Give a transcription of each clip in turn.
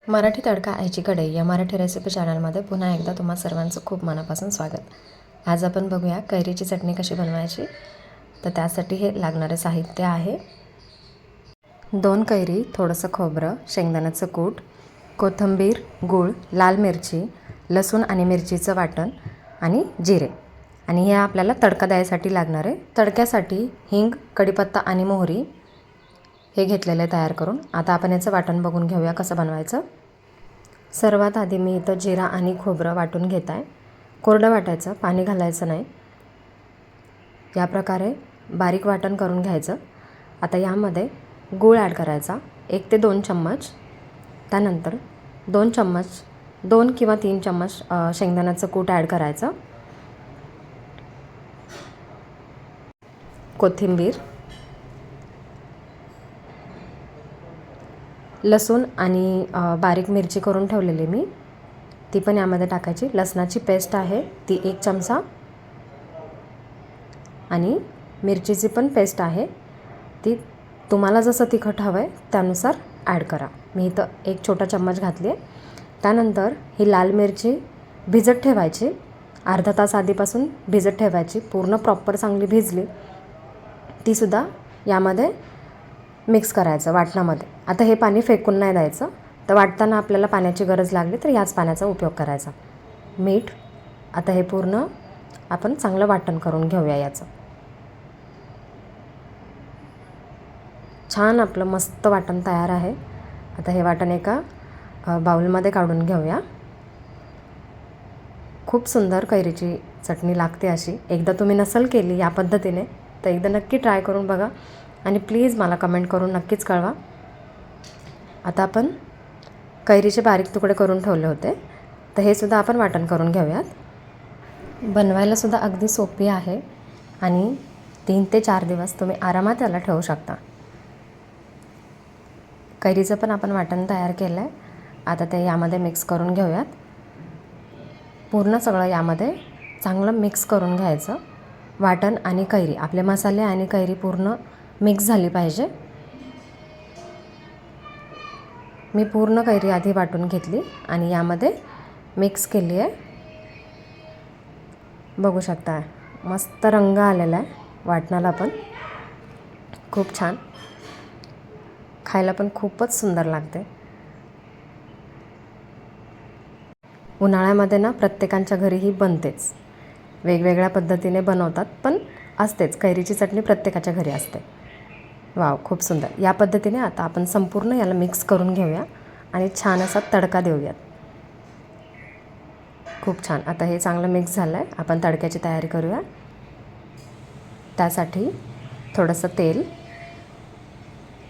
मराठी तडका आईची कढई या मराठी रेसिपी चॅनलमध्ये पुन्हा एकदा तुम्हा सर्वांचं खूप मनापासून स्वागत। आज आपण बघूया कैरीची चटणी कशी बनवायची। तर त्यासाठी हे लागणारे साहित्य आहे 2 कैरी, थोडंसं खोबरं, शेंगदाण्याचं कूट, कोथिंबीर, गूळ, लाल मिरची, लसूण आणि मिरचीचं वाटण आणि जिरे। आणि हे आपल्याला तडका द्यायसाठी लागणार आहे। तडक्यासाठी हिंग, कढीपत्ता आणि मोहरी हे घेतलेले तयार करून। आता आपण याचं वाटण बघून घेऊया कसं बनवायचं। सर्वात आधी मी इथं जिरा आणि खोबरं वाटून घेत आहे। कोरडं वाटायचं, पाणी घालायचं नाही। या प्रकारे बारीक वाटण करून घ्यायचं। आता यामध्ये गूळ ॲड करायचा 1 ते 2 चम्मच। त्यानंतर 2 चम्मच 2 किंवा 3 चम्मच शेंगदाण्याचं कूट ॲड करायचं। कोथिंबीर, लसूण आणि बारीक मिरची करून ठेवलेली मी ती पण यामध्ये टाकायची। लसणाची पेस्ट आहे ती 1 चमचा आणि मिरचीची पण पेस्ट आहे ती तुम्हाला जसं तिखट हवं आहे त्यानुसार ॲड करा। मी इथं 1 छोटा चम्मच घातली आहे। त्यानंतर ही लाल मिरची भिजत ठेवायची, अर्धा तास आधीपासून भिजत ठेवायची। पूर्ण प्रॉपर चांगली भिजली तीसुद्धा यामध्ये मिक्स करायचं वाटणामध्ये। आता हे पाणी फेकून नाही द्यायचं, तर वाटताना आपल्याला पाण्याची गरज लागली तर याच पाण्याचा उपयोग करायचा। मीठ, आता हे पूर्ण आपण चांगलं वाटण करून घेऊया याचं। छान आपलं मस्त वाटण तयार आहे। आता हे वाटण एका बाउलमध्ये काढून घेऊया। खूप सुंदर कैरीची चटणी लागते अशी। एकदा तुम्ही नसेल केली या पद्धतीने तर एकदा नक्की ट्राय करून बघा आणि प्लीज मला कमेंट करून नक्कीच कळवा। आता आपण कैरीचे बारीक तुकडे करून ठेवले होते, तर हे सुद्धा आपण वाटण करून घेऊयात। बनवायला सुद्धा अगदी सोपी आहे आणि 3 ते 4 दिवस तुम्ही आरामात याला ठेवू शकता। कैरीचं पण आपण वाटण तयार केलं आहे। आता ते यामध्ये मिक्स करून घेऊयात। पूर्ण सगळं यामध्ये चांगलं मिक्स करून घ्यायचं। वाटण आणि कैरी, आपले मसाले आणि कैरी पूर्ण मिक्स झाली पाहिजे। मी पूर्ण कैरी आधी वाटून घेतली आणि यामध्ये मिक्स केली आहे। बघू शकता मस्त रंग आलेला आहे वाटणाला पण, खूप छान, खायला पण खूपच सुंदर लागते। उन्हाळ्यामध्ये ना प्रत्येकांच्या घरी ही बनतेच, वेगवेगळ्या पद्धतीने बनवतात पण असतेच। कैरीची चटणी प्रत्येकाच्या घरी असते। वाव, खूप सुंदर। या पद्धतीने आता आपण संपूर्ण याला मिक्स करून घेऊया आणि छान असा तडका देऊयात। खूप छान। आता हे चांगलं मिक्स झालं आहे। आपण तडक्याची तयारी करूया। त्यासाठी थोडंसं तेल,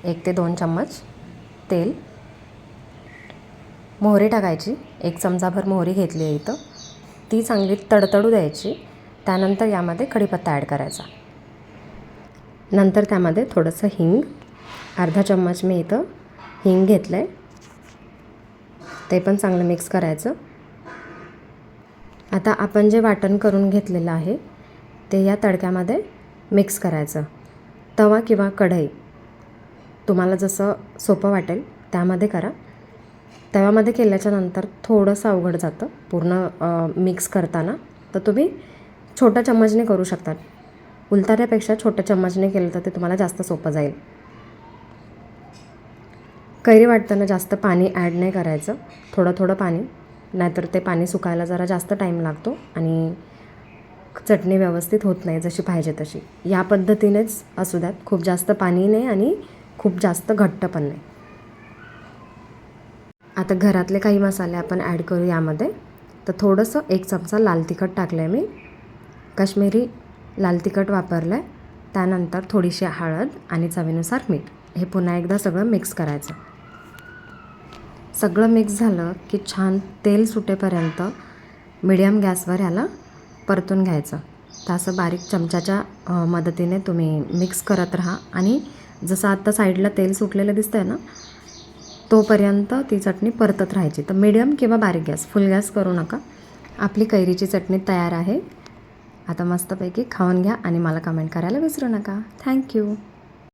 1 ते 2 चम्मच तेल, मोहरी टाकायची, 1 चमचाभर मोहरी घेतली आहे इथं, ती चांगली तडतडू द्यायची। त्यानंतर यामध्ये कढीपत्ता ॲड करायचा। नंतर त्यामध्ये थोडंसं हिंग, अर्धा चम्मच मी इथं हिंग घेतलं आहे, ते पण चांगलं मिक्स करायचं। आता आपण जे वाटण करून घेतलेलं आहे ते या तडक्यामध्ये मिक्स करायचं। तवा किंवा कढई तुम्हाला जसं सोपं वाटेल त्यामध्ये करा। तव्यामध्ये केल्याच्यानंतर थोडंसं अवघड जातं पूर्ण मिक्स करताना, तर तुम्ही छोट्या चम्मचने करू शकता। उलताऱ्यापेक्षा छोट्या चम्मचने केलं तर ते तुम्हाला जास्त सोपं जाईल। कैरी वाटताना जास्त पाणी ॲड नाही करायचं, थोडं थोडं पाणी, नाहीतर ते पाणी सुकायला जरा जास्त टाईम लागतो आणि चटणी व्यवस्थित होत नाही जशी पाहिजे तशी। या पद्धतीनेच असू द्यात, खूप जास्त पाणी नाही आणि खूप जास्त घट्ट पण नाही। आता घरातले काही मसाले आपण ॲड करू यामध्ये। तर थोडंसं 1 चमचा लाल तिखट टाकलं आहे मी, काश्मीरी लाल तिखट वापरलं आहे। त्यानंतर थोडीशी हळद आणि चवीनुसार मीठ, हे पुन्हा एकदा सगळं मिक्स करायचं। सगळं मिक्स झालं की छान तेल सुटेपर्यंत मीडियम गॅसवर याला परतून घ्यायचं। तर असं बारीक चमच्याच्या मदतीने तुम्ही मिक्स करत राहा आणि जसं आत्ता साईडला तेल सुटलेलं दिसतंय ना, तोपर्यंत ती चटणी परतत राहायची। तर मीडियम किंवा बारीक गॅस, फुल गॅस करू नका। आपली कैरीची चटणी तयार आहे। आता मस्तपैकी खाऊन घ्या आणि मला कमेंट करायला विसरू नका। थँक्यू।